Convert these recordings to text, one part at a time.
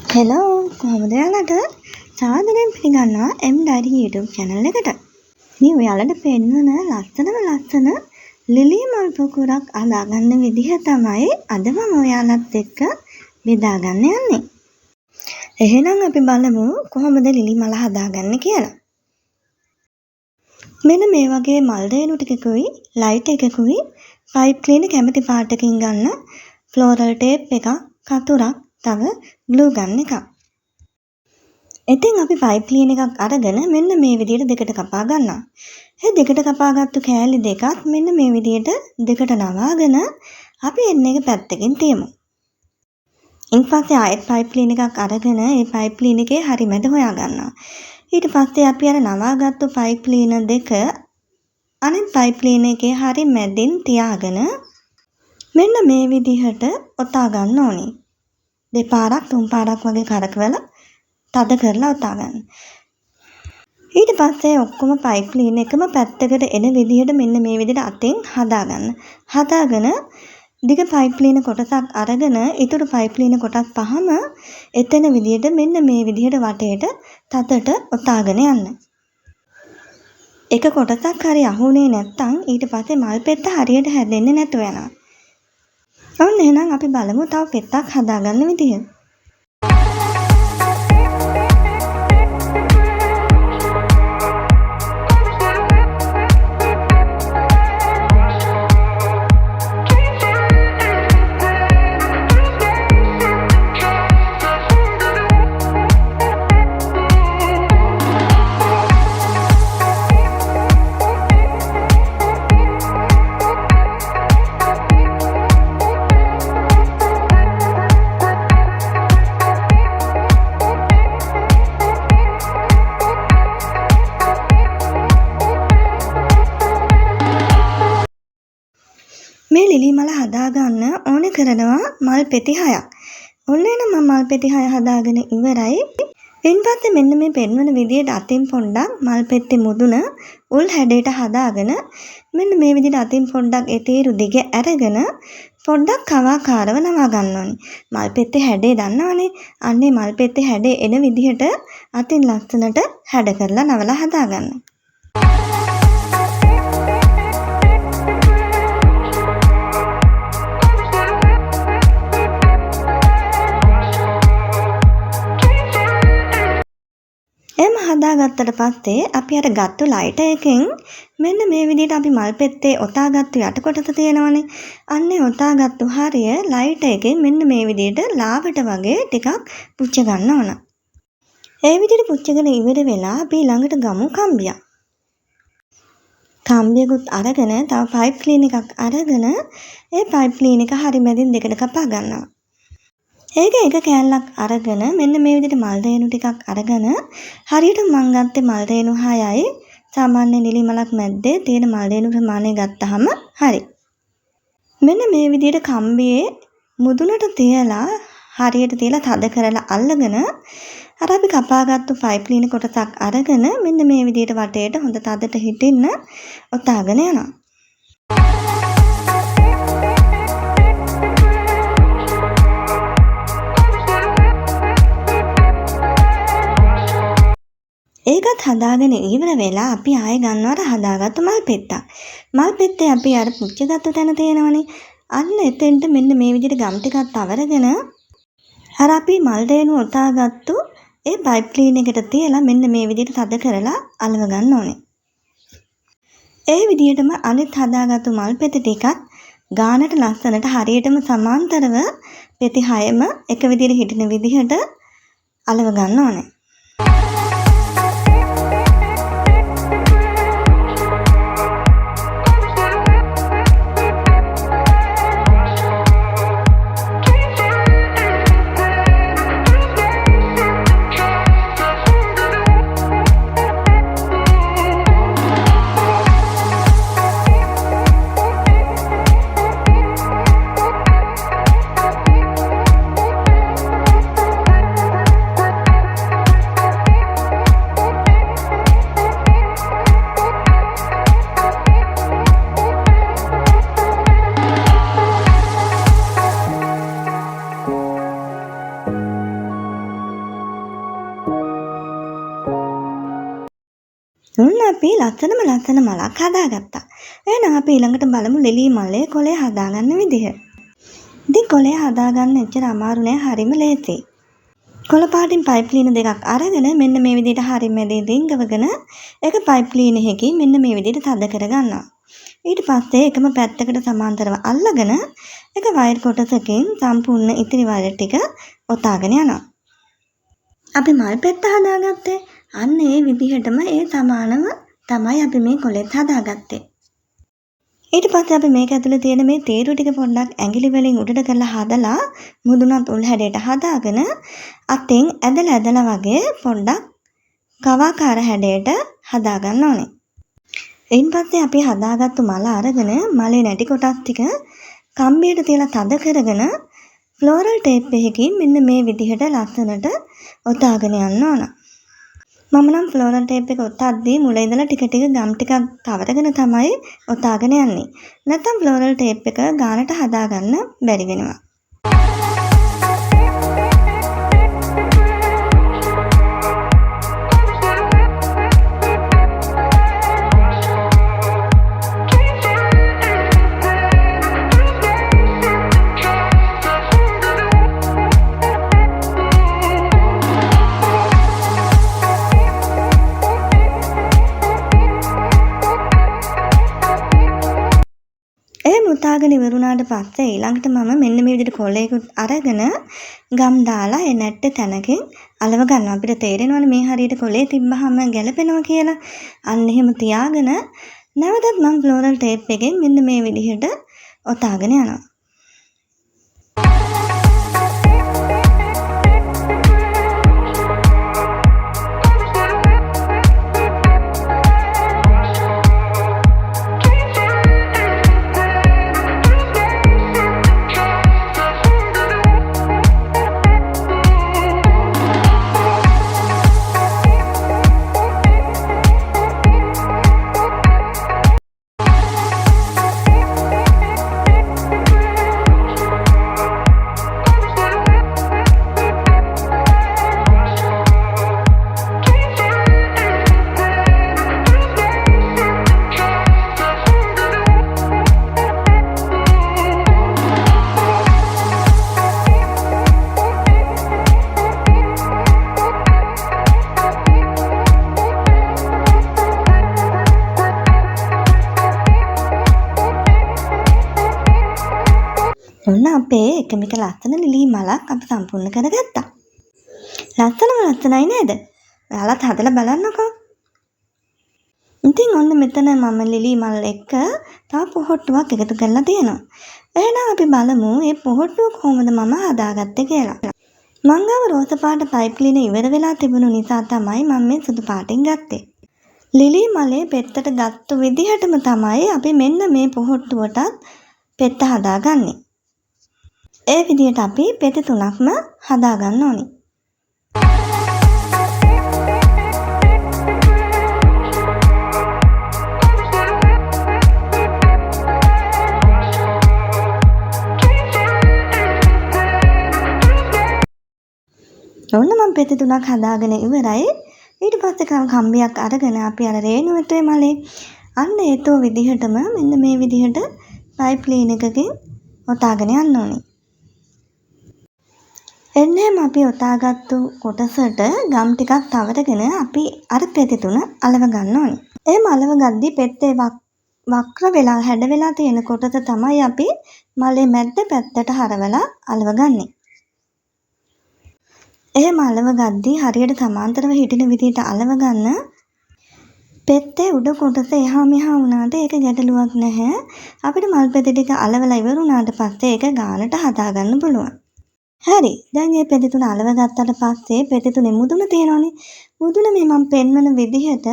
Hello කොහොමද ඔයාලට සාදරයෙන් පිළිගන්නවා M Diary YouTube channel එකට. මේ ඔයාලට පෙන්වන ලස්සන ලිලි මල් පොකුරක් හදාගන්න විදිහ තමයි අද මම ඔයාලත් එක්ක බෙදාගන්න යන්නේ. එහෙනම් අපි බලමු කොහොමද ලිලි මල හදාගන්නේ කියලා. මෙන්න මේ වගේ මල් රේණු ටිකකුයි ලයිට් එකකුයි පයිප් ක්ලීනර් කැමති පාටකින් ගන්න ෆ්ලෝරල් ටේප් එකක් කතුරක් තව ග්ලූ ගන් එකක්. ඉතින් අපි පයිප් ක්ලීනර් එකක් අරගෙන මෙන්න මේ විදිහට දෙකට කපා ගන්නවා. ඒ දෙකට කපාගත්තු කෑලි දෙකත් මෙන්න මේ විදිහට දෙකට නවාගෙන අපි එන්න එක පැත්තකින් තියමු. ඊපස්සේ ආයෙත් පයිප් ක්ලීනර් එකක් අරගෙන ඒ පයිප් ක්ලීනර් එකේ හරි මැද හොයා ගන්නවා. ඊට පස්සේ අපි අර නවාගත්තු පයිප් ක්ලීනර් දෙක අනිත් පයිප් ක්ලීනර් එකේ හරි මැදින් තියාගෙන මෙන්න මේ විදිහට ඔතා ගන්න ඕනේ. දෙපාරක් තුන් පාරක් වගේ කරකවලා තද කරලා ඔතා ගන්න. ඊට පස්සේ ඔක්කොම පයිප් ක්ලීනර් එකම පැත්තකට එන විදිහට මෙන්න මේ විදිහට අතෙන් හදා ගන්න. හදාගෙන දිග පයිප් ක්ලීනර් කොටසක් අරගෙන ඊටු පයිප් ක්ලීනර් කොටස් පහම එතන විදිහට මෙන්න මේ විදිහට වටේට තදට ඔතාගෙන යන්න. එක කොටසක් හරි අහුනේ නැත්තම් ඊට පස්සේ මල් පෙත්ත හරියට හැදෙන්නේ නැතුව යනවා. ඔන්න එහෙනම් අපි බලමු තව පෙත්තක් හදාගන්න විදිහ. මේ ලිලි මල හදාගන්න ඕනේ කරනවා මල් පෙති 6ක්. ඔන්න එන මම මල් පෙති 6 හදාගෙන ඉවරයි. ඊපස්සේ මෙන්න මේ පෙන්වන විදිහට අතින් පොඩ්ඩක් මල් පෙත්තේ මුදුන උල් හැඩයට හදාගෙන මෙන්න මේ විදිහට අතින් පොඩ්ඩක් ඒ තීරු දිග අරගෙන පොඩ්ඩක් කවාකාරව නවා ගන්න ඕනේ. මල් පෙත්තේ හැඩේ දන්නවනේ. අන්නේ මල් පෙත්තේ හැඩේ එන විදිහට අතින් ලස්සනට හැඩ කරලා නවලා හදාගන්න. එම හදාගත්තට පස්සේ අපි අර ගත්තු ලයිටර් එකෙන් මෙන්න මේ විදිහට අපි මල් පෙත්තේ ඔතාගත්තු යට කොටස තියෙනවනේ. අන්නේ ඔතාගත්තු හරිය ලයිටර් එකෙන් මෙන්න මේ විදිහට ලාවට වගේ ටිකක් පුච්ච ගන්න ඕන. ඒ විදිහට පුච්චගෙන ඉවර වෙලා අපි ළඟට ගමු කම්බියක්. කම්බියකුත් අරගෙන තව පයිප් ක්ලීනර් එකක් අරගෙන ඒ පයිප් ක්ලීනර් එක හරි මැදින් දෙකට කපා ගන්නවා. ඒක එක කෑල්ලක් අරගෙන මෙන්න මේ විදිහට මල් රේණු ටිකක් අරගෙන හරියට මං ගත්තේ මල් රේණු 6යි සාමාන්‍ය නිලි මලක් මැද්දේ තියෙන මල් රේණු ප්‍රමාණය ගත්තාම හරි. මෙන්න මේ විදිහට කම්බියේ මුදුනට තියලා හරියට තියලා තද කරලා අල්ලගෙන අර අපි කපාගත්තු පයිප් ක්ලීනර් කොටසක් අරගෙන මෙන්න මේ විදිහට වටේට හොඳ තදට හිටින්න ඔතාගෙන යනවා. ඒකත් හදාගෙන ඉවර වෙලා අපි ආයෙ ගන්නවට හදාගත්තු මල් පෙත්තක්. මල් පෙත්තේ අපි අර පුච්චගත්තු තැන තියෙනවනේ. අන්න එතෙන්ට මෙන්න මේ විදිහට ගම් ටිකක් තවරගෙන අර අපි මල් රේණු ඔතාගත්තු ඒ පයිප් ක්ලීනර් එකට තියලා මෙන්න මේ විදිහට තද කරලා අලව ගන්න ඕනේ. ඒ විදිහටම අනිත් හදාගත්තු මල් පෙති ටිකත් ගානට ලස්සනට හරියටම සමාන්තරව පෙති 6ම එක විදිහට හිටින විදිහට අලව ගන්න ඕනේ. අපි ලස්සන මලක් හදාගත්තා. එහෙනම් අපි ඊළඟට බලමු ලිලි මලේ කොළය හදාගන්න විදිහ. ඉතින් කොළය හදාගන්න එච්චර අමාරු නෑ, හරිම ලේසියි. කොළ පාටින් පයිප් ක්ලීනර් දෙකක් අරගෙන මෙන්න මේ විදිහට හරිය මැදින් රිංගවගෙන ඒක පයිප් ක්ලීනර් එකකින් මෙන්න මේ විදිහට තද කරගන්නවා. ඊට පස්සේ එකම පැත්තකට සමාන්තරව අල්ලගෙන ඒක වයර් කොටසකින් සම්පූර්ණ ඉතිරි වයර් ටික ඔතාගෙන යනවා. අපි මල් පෙත්ත හදාගත්තේ අන්න ඒ විදිහටම ඒ සමානව තමයි අපි මේ කොළෙත් හදාගත්තේ. ඊට පස්සේ අපි මේක ඇතුලේ තියෙන මේ තීරු ටික පොඩ්ඩක් ඇඟිලි වලින් උඩට කරලා හදලා මුදුනත් උල් හැඩයට හදාගෙන අතෙන් ඇදලා වගේ පොඩ්ඩක් කවාකාර හැඩයට හදාගන්න ඕනේ. ඊයින් පස්සේ අපි හදාගත්තු මල අරගෙන මලේ නැටි කොටස් ටික කම්බියට තියලා තද කරගෙන ෆ්ලෝරල් ටේප් එකකින් මෙන්න මේ විදිහට ලස්සනට ඔතාගෙන යන්න ඕන. මම නම් ෆ්ලෝරල් ටේප් එක ඔතද්දී මුල ඉඳලා ටික ගම් ටිකක් තවරගෙන තමයි ඔතාගෙන යන්නේ. නැත්නම් ෆ්ලෝරල් ටේප් එක ගානට හදාගන්න බැරි වෙනවා. උතාගෙන ඉවරුණාට පස්සේ ඊළඟට මම මෙන්න මේ විදිහට කොළයකුත් අරගෙන ගම් දාලා ඒ නැට්ට තැනකින් අලව ගන්නවා. අපිට තේරෙනවනේ මේ හරියට කොළේ තිබ්බහම ගැලපෙනවා කියලා. අන්න එහෙම තියාගෙන නැවතත් මම ෆ්ලෝරල් ටේප් එකෙන් මෙන්න මේ විදිහට ඔතාගෙන යනවා. ඔන්න අපේ එකමික ලස්සන ලිලි මලක් අපි සම්පූර්ණ කරගත්තා. ලස්සනයි නේද? ඔයාලත් හදලා බලන්නකෝ. ඉතින් ඔන්න මෙතන මම ලිලි මල් එක්ක තව පොහොට්ටුවක් එකතු කරලා තියෙනවා. එහෙනම් අපි බලමු මේ පොහොට්ටුව කොහොමද මම හදාගත්තේ කියලා. මං ගාව රෝස පාට පයිප් ක්ලීනර් ඉවර වෙලා තිබුණු නිසා තමයි මම මේ සුදු පාටින් ගත්තේ. ලිලි මලේ පෙත්තට ගත්තු විදිහටම තමයි අපි මෙන්න මේ පොහොට්ටුවටත් පෙත්ත හදාගන්නේ. ඒ විදිහට අපි පෙති 3ක්ම හදාගන්න ඕනි. ඔන්න මම පෙති 3ක් හදාගෙන ඉවරයි. ඊට පස්සේ කම්බියක් අරගෙන අපි අර රේණුවට මලේ අන්න ඒතෝ විදිහටම මෙන්න මේ විදිහට පයිප් ක්ලීනර් එකකින් ඔතාගෙන යන්න ඕනි. එන්නේම අපි ඔතාගත්තු කොටසට ගම් ටිකක් තවරගෙන අපි අර පෙති 3 අලව ගන්න ඕනි. එහෙම අලව ගද්දී පෙත්තේ වක්‍ර වෙලා හැඩ වෙලා තියෙන කොටස තමයි අපි මලේ මැද්ද පැත්තට හරවලා අලව ගන්නෙ. එහෙම අලව ගද්දී හරියට සමාන්තරව හිටින විදිහට අලව ගන්න. පෙත්තේ උඩ කොටස එහා මෙහා වුණාට ඒක ගැටලුවක් නැහැ. අපිට මල් පෙති ටික අලවලා ඉවරුණාට පස්සේ ඒක ගානට හදා ගන්න පුළුවන්. හරි. දැන් මේ පෙති 3 අලව ගත්තට පස්සේ පෙති 3 මුදුන තියෙනවනේ. මුදුන මේ මම පෙන්වන විදිහට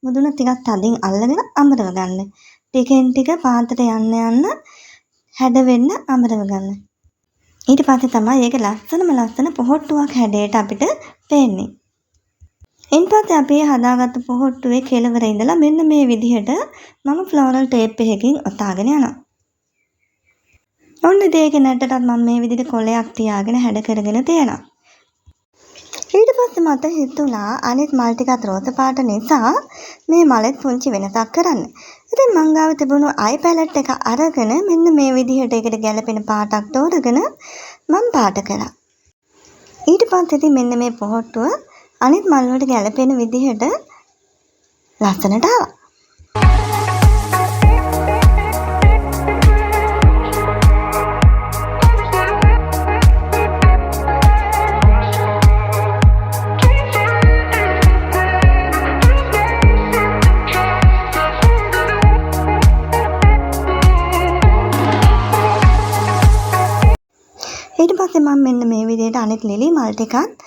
මුදුන ටිකක් තදින් අල්ලගෙන අඹරව ගන්න. ටිකෙන් ටික පාතට යන්න හැඩ වෙන්න අඹරව ගන්න. ඊට පස්සේ තමයි ඒක ලස්සන පොහොට්ටුවක් හැඩයට අපිට පේන්නේ. ඊට පස්සේ අපි හදාගත්තු පොහොට්ටුවේ කෙළවර ඉඳලා මෙන්න මේ විදිහට මම ෆ්ලෝරල් ටේප් එකකින් ඔතාගෙන යනවා. ඔන්න දෙයක නැටටත් මම මේ විදිහට කොළයක් තියාගෙන හැඩ කරගෙන තියෙනවා. ඊට පස්සේ මට හිතුණා අනිත් මල් ටිකත් රෝස පාට නිසා මේ මලෙත් පුංචි වෙනසක් කරන්න. ඉතින් මං ගාව තිබුණු අයි පැලට් එක අරගෙන මෙන්න මේ විදිහට ඒකට ගැලපෙන පාටක් තෝරගෙන මං පාට කළා. ඊට පස්සේ ඉතින් මෙන්න මේ පොහොට්ටුව අනිත් මල් වලට ගැලපෙන විදිහට ලස්සනට ආවා. ඊට පස්සේ මම මෙන්න මේ විදිහට අනිත් ලිලි මල් ටිකත්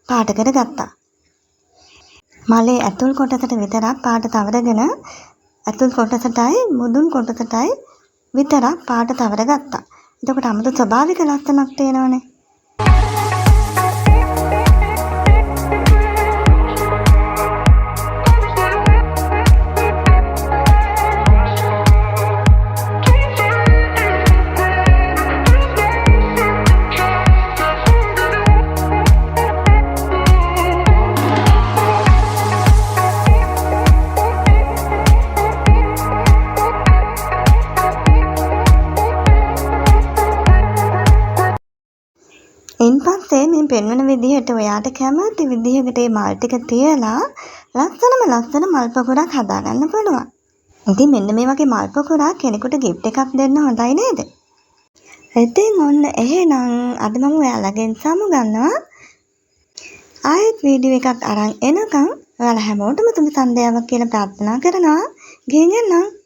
පාට කරගත්තා. මලේ ඇතුල් කොටසට විතරක් පාට තවරගෙන ඇතුල් කොටසටයි මුදුන් කොටසටයි විතරක් පාට තවරගත්තා. එතකොට අමුතු ස්වභාවික ලස්සනක් තේනවනේ. ඉන්පස්සේ මේ පෙන්වන විදිහට ඔයාට කැමති විදිහකට මේ මල් ටික තියලා ලස්සන මල් පොකුරක් හදාගන්න පුළුවන්. ඉතින් මෙන්න මේ වගේ මල් පොකුරක් කෙනෙකුට gift එකක් දෙන්න හොඳයි නේද? ඉතින් ඔන්න එහෙනම් අද මම ඔයාලගෙන් සමුගන්නවා. ආයෙත් වීඩියෝ එකක් අරන් එනකම් ඔයාලා හැමෝටම සුබ සන්ධ්‍යාවක් කියලා ප්‍රාර්ථනා කරනවා. ගෙන් යන්න.